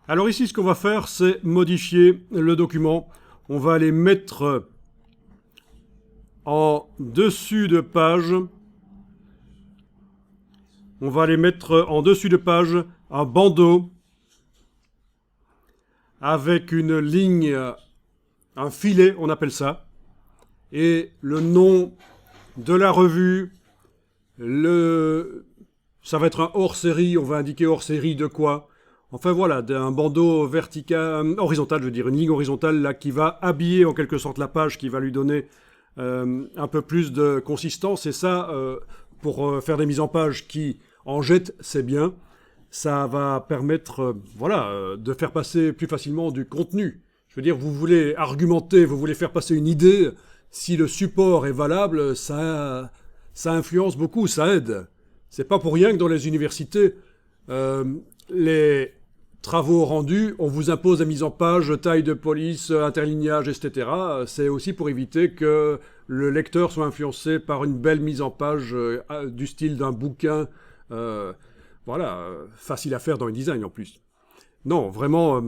Alors ici, ce qu'on va faire, c'est modifier le document. On va aller mettre en dessus de page. On va aller mettre en dessus de page un bandeau avec une ligne, un filet, on appelle ça, et le nom de la revue. Ça va être un hors-série, on va indiquer hors-série de quoi. Enfin voilà, un bandeau vertical, horizontal, je veux dire, une ligne horizontale là qui va habiller en quelque sorte la page, qui va lui donner un peu plus de consistance. Et ça, pour faire des mises en page qui en jettent, c'est bien. Ça va permettre, de faire passer plus facilement du contenu. Je veux dire, vous voulez argumenter, vous voulez faire passer une idée. Si le support est valable, ça influence beaucoup, ça aide. C'est pas pour rien que dans les universités, les travaux rendus, on vous impose la mise en page, taille de police, interlignage, etc. C'est aussi pour éviter que le lecteur soit influencé par une belle mise en page du style d'un bouquin, facile à faire dans InDesign en plus. Non, vraiment,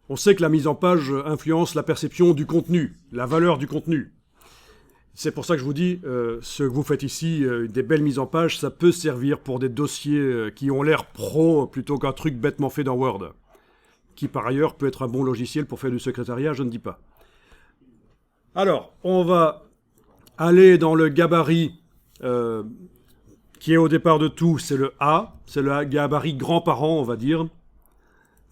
on sait que la mise en page influence la perception du contenu, la valeur du contenu. C'est pour ça que je vous dis, ce que vous faites ici, des belles mises en page, ça peut servir pour des dossiers qui ont l'air pro plutôt qu'un truc bêtement fait dans Word, qui par ailleurs peut être un bon logiciel pour faire du secrétariat, je ne dis pas. Alors, on va aller dans le gabarit qui est au départ de tout, c'est le A, c'est le gabarit grand-parent, on va dire,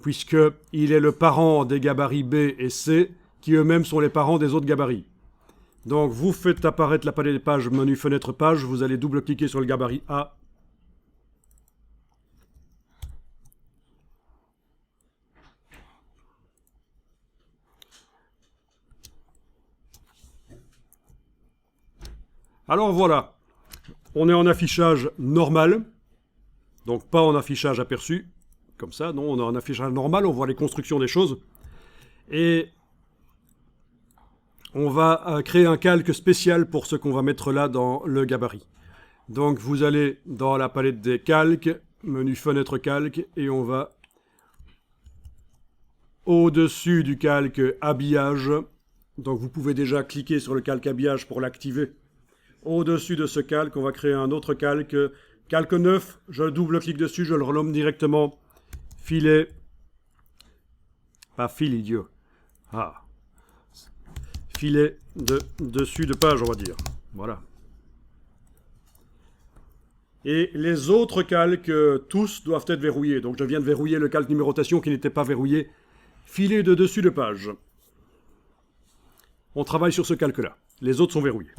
puisqu'il est le parent des gabarits B et C, qui eux-mêmes sont les parents des autres gabarits. Donc vous faites apparaître la palette des pages, menu fenêtre page, vous allez double-cliquer sur le gabarit A. Alors voilà, on est en affichage normal, donc pas en affichage aperçu, comme ça, non, on est en affichage normal, on voit les constructions des choses. Et on va créer un calque spécial pour ce qu'on va mettre là dans le gabarit. Donc vous allez dans la palette des calques, menu fenêtre calque, et on va au-dessus du calque habillage. Donc vous pouvez déjà cliquer sur le calque habillage pour l'activer. Au-dessus de ce calque, on va créer un autre calque. Calque 9, je double-clique dessus, je le renomme directement filet. Pas fil, idiot. Ah. Filet de dessus de page, on va dire. Voilà. Et les autres calques, tous doivent être verrouillés. Donc je viens de verrouiller le calque numérotation qui n'était pas verrouillé. Filet de dessus de page. On travaille sur ce calque-là. Les autres sont verrouillés.